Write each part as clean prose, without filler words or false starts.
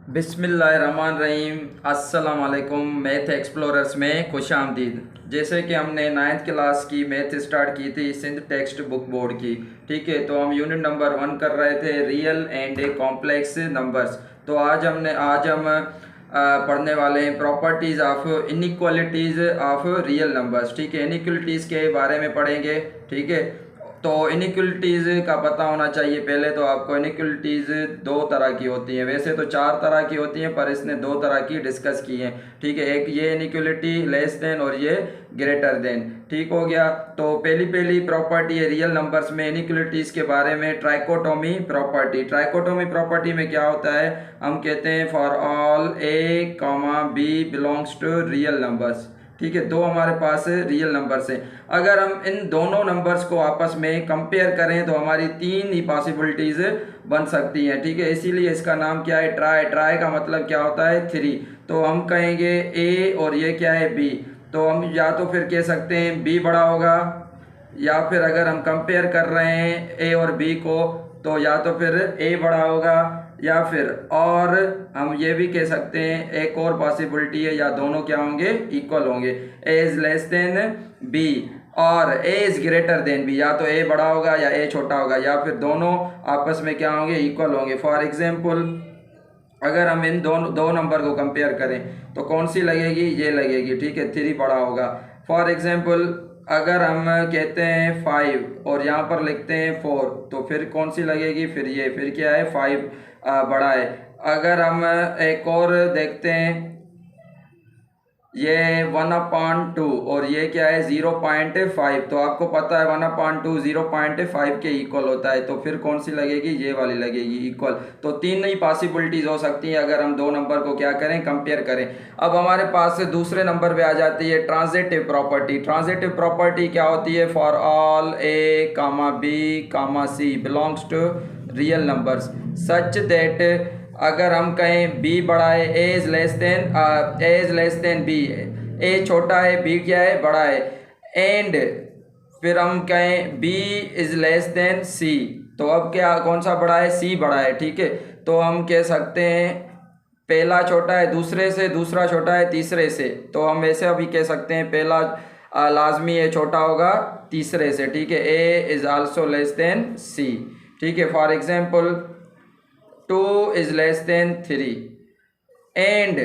बिस्मिल्लाहिर्रहमानिर्रहीम। अस्सलाम वालेकुम। मैथ एक्सप्लोरर्स में खुश आमदीद। जैसे कि हमने 9th क्लास की मैथ स्टार्ट की थी सिंध टेक्स्ट बुक बोर्ड की, ठीक है। तो हम यूनिट नंबर 1 कर रहे थे, रियल एंड कॉम्प्लेक्स नंबर्स। तो आज हम पढ़ने वाले हैं properties of inequalities of real numbers, ठीक है। इनइक्वालिटीज़ के बारे में पढ़ेंगे, ठीक है। तो इनइक्वलिटीज़ का पता होना चाहिए पहले तो आपको। इनइक्वलिटीज़ दो तरह की होती हैं, वैसे तो चार तरह की होती हैं पर इसने दो तरह की डिस्कस की हैं, ठीक है। एक ये इनइक्वलिटी लेस देन और ये ग्रेटर देन, ठीक हो गया। तो पहली प्रॉपर्टी है रियल नंबर्स में इनइक्वलिटीज़ के बारे में, ट्राइकोटोमी प्रॉपर्टी। ट्राइकोटोमी प्रॉपर्टी में क्या होता है, हम कहते हैं for all a comma b belongs to real numbers, ठीक है। दो हमारे पास रियल नंबर्स हैं, अगर हम इन दोनों नंबर्स को आपस में कंपेयर करें तो हमारी तीन ही पॉसिबिलिटीज बन सकती हैं, ठीक है। इसीलिए इसका नाम क्या है, ट्राई। ट्राई का मतलब क्या होता है, थ्री। तो हम कहेंगे ए और ये क्या है, बी। तो हम या तो फिर कह सकते हैं बी बड़ा होगा, या फिर अगर हम कंपेयर कर रहे हैं ए और बी को तो या तो फिर ए बड़ा होगा, या फिर और हम ये भी कह सकते हैं एक और पॉसिबिलिटी है, या दोनों क्या होंगे, इक्वल होंगे। ए इज लेस देन बी और ए इज ग्रेटर देन बी, या तो ए बड़ा होगा या ए छोटा होगा, या फिर दोनों आपस में क्या होंगे, इक्वल होंगे। फॉर एग्जांपल अगर हम इन दो नंबर को कंपेयर करें तो कौन सी लगेगी, ये लगेगी, ठीक है, थ्री बड़ा होगा। फॉर एग्जांपल अगर हम कहते हैं 5 और यहाँ पर लिखते हैं 4 तो फिर कौन सी लगेगी, फिर ये, फिर क्या है, 5 बड़ा है। अगर हम एक और देखते हैं, ये 1/2 और ये क्या है 0.5, तो आपको पता है 1/2 0.5 के इक्वल होता है, तो फिर कौन सी लगेगी, ये वाली लगेगी, इक्वल। तो तीन ही पॉसिबिलिटीज हो सकती हैं अगर हम दो नंबर को क्या करें, कंपेयर करें। अब हमारे पास दूसरे नंबर पे आ जाती है ट्रांजिटिव प्रॉपर्टी। ट्रांजिटिव प्रॉपर्टी क्या होती है, for all A comma B comma C belongs to real numbers such that, अगर हम कहें b बड़ा है, a is less than b, a छोटा है, b क्या है, बड़ा है, एंड फिर हम कहें b is less then c, तो अब क्या, कौन सा बड़ा है, c बड़ा है, ठीक है। तो हम कह सकते हैं पहला छोटा है दूसरे से, दूसरा छोटा है तीसरे से, तो हम ऐसे अभी कह सकते हैं पहला लाजमी है छोटा होगा तीसरे से, ठीक है। a is also less than c, ठीक है। For example 2 is less than 3 and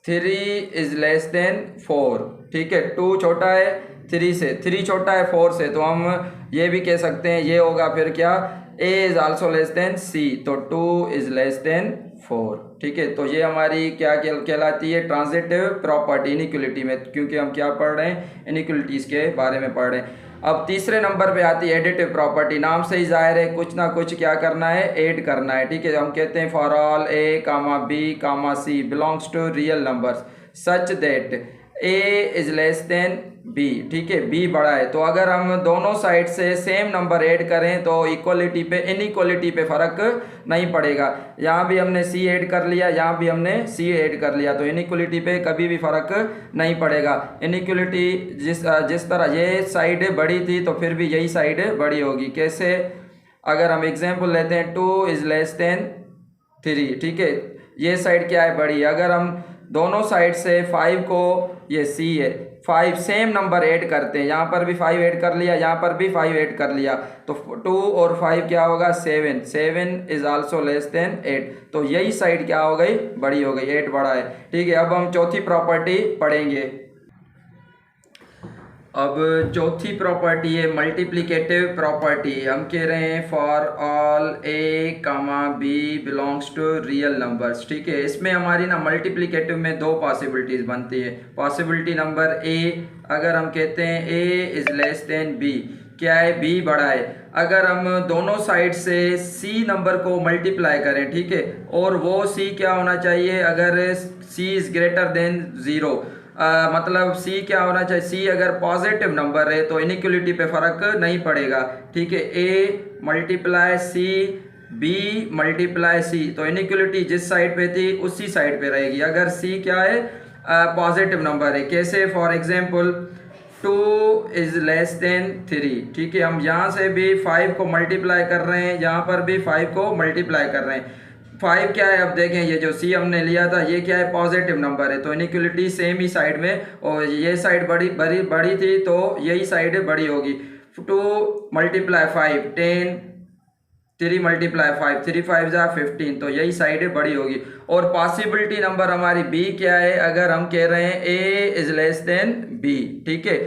3 is less than 4, ठीक है। 2 छोटा है 3 से, 3 छोटा है 4 से, तो हम ये भी कह सकते हैं ये होगा फिर क्या, a is also less than c, तो 2 is less than 4, ठीक है। तो ये हमारी क्या कहलाती है, ट्रांजिटिव प्रॉपर्टी इनइक्वलिटी में, क्योंकि हम क्या पढ़ रहे हैं, इनइक्वलिटीज़ के बारे में पढ़ रहे हैं। अब तीसरे नंबर पे आती है एडिटिव प्रॉपर्टी। नाम से ही जाहिर है कुछ ना कुछ क्या करना है, ऐड करना है, ठीक है। हम कहते हैं for all A comma B comma C belongs to real numbers such that a is less than b, ठीक है, बी बड़ा है। तो अगर हम दोनों साइड से सेम नंबर ऐड करें तो इक्वलिटी पे इनइक्वलिटी पे फ़र्क नहीं पड़ेगा। यहाँ भी हमने सी ऐड कर लिया, यहाँ भी हमने सी ऐड कर लिया, तो इनइक्वलिटी पे कभी भी फ़र्क नहीं पड़ेगा। इनइक्वलिटी जिस तरह ये साइड बड़ी थी तो फिर भी यही साइड बड़ी होगी। कैसे, अगर हम एग्जाम्पल लेते हैं 2 इज़ लेस देन 3, ठीक है, ये साइड क्या है, बड़ी। अगर हम दोनों साइड से 5 को, ये c है, 5 सेम नंबर ऐड करते हैं, यहाँ पर भी 5 ऐड कर लिया, यहाँ पर भी 5 ऐड कर लिया, तो 2 और 5 क्या होगा, 7। 7 इज आल्सो लेस देन 8, तो यही साइड क्या हो गई, बड़ी हो गई, 8 बड़ा है, ठीक है। अब हम चौथी प्रॉपर्टी पढ़ेंगे। अब चौथी प्रॉपर्टी है मल्टीप्लिकेटिव प्रॉपर्टी। हम कह रहे हैं for all A comma b belongs to real numbers, ठीक है। इसमें हमारी ना मल्टीप्लिकेटिव में दो पॉसिबिलिटीज़ बनती है। पॉसिबिलिटी नंबर ए, अगर हम कहते हैं ए इज लेस देन बी, क्या है, बी बड़ा है। अगर हम दोनों साइड से सी नंबर को मल्टीप्लाई करें, ठीक है, और वो सी क्या होना चाहिए, अगर सी इज ग्रेटर देन 0, मतलब सी क्या होना चाहिए, सी अगर पॉजिटिव नंबर है तो इनइक्वलिटी पे फर्क नहीं पड़ेगा, ठीक है। ए मल्टीप्लाई सी, बी मल्टीप्लाई सी, तो इनइक्वलिटी जिस साइड पे थी उसी साइड पे रहेगी अगर सी क्या है, पॉजिटिव नंबर है। कैसे, for example 2 is less then 3, ठीक है। हम यहाँ से भी 5 को मल्टीप्लाई कर रहे हैं, यहाँ पर भी 5 को मल्टीप्लाई कर रहे हैं। 5 क्या है, अब देखें ये जो सी हमने लिया था ये क्या है, पॉजिटिव नंबर है, तो इनइक्वलिटी सेम ही साइड में, और ये साइड बड़ी थी तो यही साइड बड़ी होगी। 2 × 5 10, 3 × 5 3 5 जा 15, तो यही साइड बड़ी होगी। और पॉसिबिलिटी नंबर हमारी बी क्या है, अगर हम कह रहे हैं ए इज लेस देन बी, ठीक है।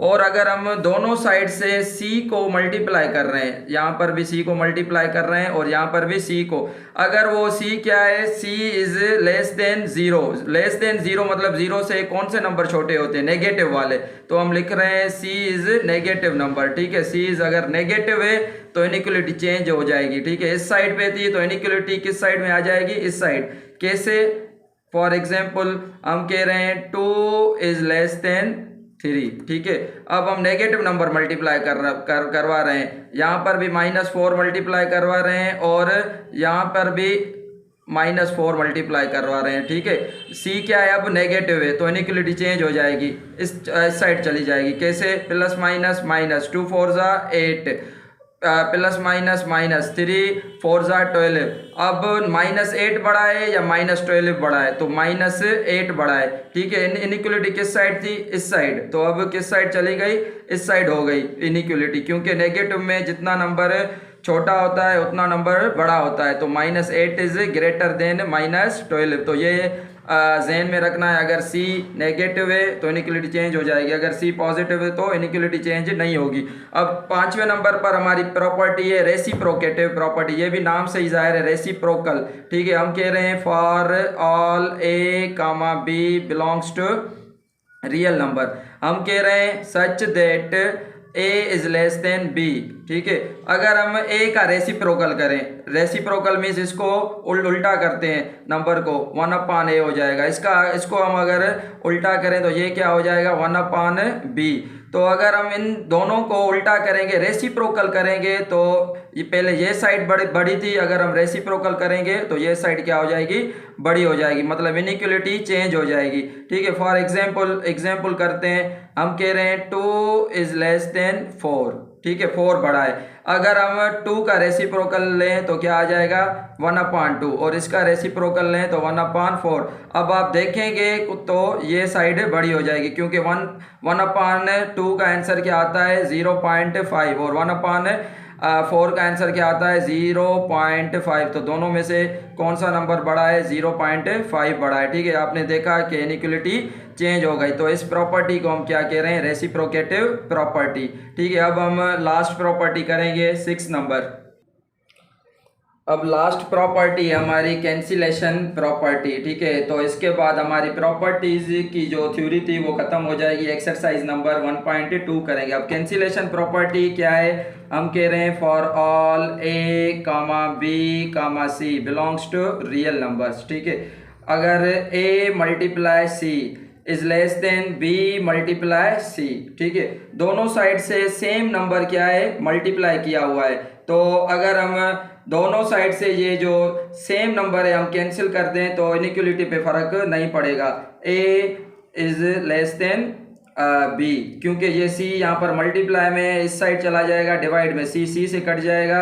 और अगर हम दोनों साइड से सी को मल्टीप्लाई कर रहे हैं, यहाँ पर भी सी को मल्टीप्लाई कर रहे हैं और यहाँ पर भी सी को, अगर वो सी क्या है, C is less than zero. Less than zero मतलब जीरो से कौन से नंबर छोटे होते हैं, नेगेटिव वाले, तो हम लिख रहे हैं सी इज नेगेटिव नंबर, ठीक है। सी इज अगर नेगेटिव है तो इनइक्वलिटी चेंज हो जाएगी, ठीक है। इस साइड पे थी तो इनइक्वलिटी किस साइड में आ जाएगी, इस साइड। कैसे, फॉर एग्जाम्पल हम कह रहे हैं 2 इज लेस देन 3, ठीक है। अब हम नेगेटिव नंबर मल्टीप्लाई करवा रहे हैं, यहाँ पर भी -4 मल्टीप्लाई करवा रहे हैं और यहाँ पर भी -4 मल्टीप्लाई करवा रहे हैं, ठीक है। सी क्या है, अब नेगेटिव है तो इनइक्वलिटी चेंज हो जाएगी, इस साइड चली जाएगी। कैसे, प्लस माइनस माइनस, 2 4 जा 8, प्लस माइनस माइनस, 3 4 जा 12। अब -8 बड़ा है या -12 बड़ा है, तो -8 बड़ा है, ठीक है। इनइक्वलिटी किस साइड थी, इस साइड, तो अब किस साइड चली गई, इस साइड हो गई इनइक्वलिटी, क्योंकि नेगेटिव में जितना नंबर छोटा होता है उतना नंबर बड़ा होता है, तो -8 इज ग्रेटर देन -12। तो ये जहन में रखना है, अगर सी नेगेटिव है तो इनइक्वलिटी चेंज हो जाएगी, अगर सी पॉजिटिव है तो इनइक्वलिटी चेंज नहीं होगी। अब 5वें नंबर पर हमारी प्रॉपर्टी है रेसिप्रोकेटिव प्रॉपर्टी, ये भी नाम से ही जाहिर है, रेसिप्रोकल, ठीक है। हम कह रहे हैं for all A comma b belongs to real number, हम कह रहे हैं such that a is less than b, ठीक है। अगर हम ए का रेसिप्रोकल करें, रेसिप्रोकल मीन्स इसको उल्टा करते हैं नंबर को, 1/a हो जाएगा। इसको हम अगर उल्टा करें तो ये क्या हो जाएगा, 1/b। तो अगर हम इन दोनों को उल्टा करेंगे, रेसिप्रोकल करेंगे, तो ये पहले ये साइड बड़ी थी, अगर हम रेसिप्रोकल करेंगे तो ये साइड क्या हो जाएगी, बड़ी हो जाएगी, मतलब इनइक्वलिटी चेंज हो जाएगी, ठीक है। फॉर एग्जाम्पल करते हैं, हम कह रहे हैं 2 इज लेस देन 4, ठीक है, 4 बड़ा है। अगर हम 2 का रेसिप्रोकल लें तो क्या आ जाएगा, 1/2, और इसका रेसिप्रोकल लें तो 1/4। अब आप देखेंगे तो ये साइड बड़ी हो जाएगी, क्योंकि 1/2 का आंसर क्या आता है, 0.5, और 1/4 का आंसर क्या आता है, 0.5। तो दोनों में से कौन सा नंबर बड़ा है, 0.5 बड़ा है, ठीक है। आपने देखा कि इनइक्वलिटी चेंज हो गई, तो इस प्रॉपर्टी को हम क्या कह रहे हैं, रेसिप्रोकेटिव प्रॉपर्टी, ठीक है। अब हम लास्ट प्रॉपर्टी करेंगे 6 नंबर। अब लास्ट प्रॉपर्टी हमारी कैंसिलेशन प्रॉपर्टी, ठीक है। तो इसके बाद हमारी प्रॉपर्टीज की जो थ्योरी थी वो खत्म हो जाएगी, एक्सरसाइज नंबर 1.2 करेंगे। अब कैंसिलेशन प्रॉपर्टी क्या है, हम कह रहे हैं for all A comma B comma C belongs to real numbers, ठीक है। अगर A multiply C is less than B multiply C, ठीक है। दोनों साइड से सेम नंबर क्या है, मल्टीप्लाई किया हुआ है, तो अगर हम दोनों साइड से ये जो सेम नंबर है हम कैंसिल कर दें तो इनइक्वलिटी पे फर्क नहीं पड़ेगा, ए इज लेस देन बी, क्योंकि ये सी यहाँ पर मल्टीप्लाई में इस साइड चला जाएगा, डिवाइड में सी से कट जाएगा,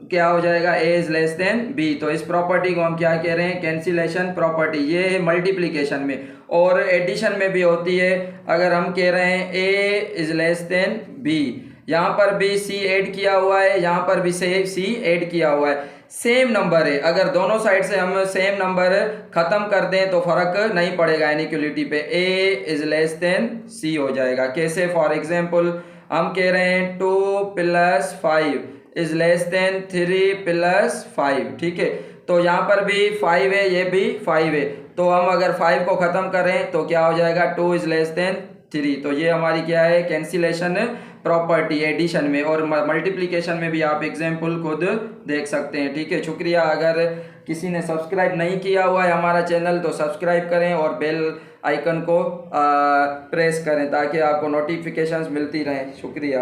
क्या हो जाएगा, ए इज लेस देन बी। तो इस प्रॉपर्टी को हम क्या कह रहे हैं, कैंसिलेशन प्रॉपर्टी। ये है मल्टीप्लिकेशन में, और एडिशन में भी होती है। अगर हम कह रहे हैं ए इज लेस देन बी, यहाँ पर भी सी ऐड किया हुआ है, यहाँ पर भी सी ऐड किया हुआ है, सेम नंबर है, अगर दोनों साइड से हम सेम नंबर खत्म कर दें तो फर्क नहीं पड़ेगा इनइक्वलिटी पे, ए इज लेस देन सी हो जाएगा। कैसे, फॉर एग्जाम्पल हम कह रहे हैं 2 + 5 इज लेस देन 3 + 5, ठीक है। तो यहाँ पर भी 5 है, ये भी 5 है, तो हम अगर 5 को ख़त्म करें तो क्या हो जाएगा, 2 इज लेस देन 3। तो ये हमारी क्या है, कैंसिलेशन प्रॉपर्टी एडिशन में। और मल्टीप्लिकेशन में भी आप एग्जाम्पल खुद देख सकते हैं, ठीक है। शुक्रिया। अगर किसी ने सब्सक्राइब नहीं किया हुआ है हमारा चैनल तो सब्सक्राइब करें और बेल आइकन को प्रेस करें ताकि आपको नोटिफिकेशंस मिलती रहें। शुक्रिया।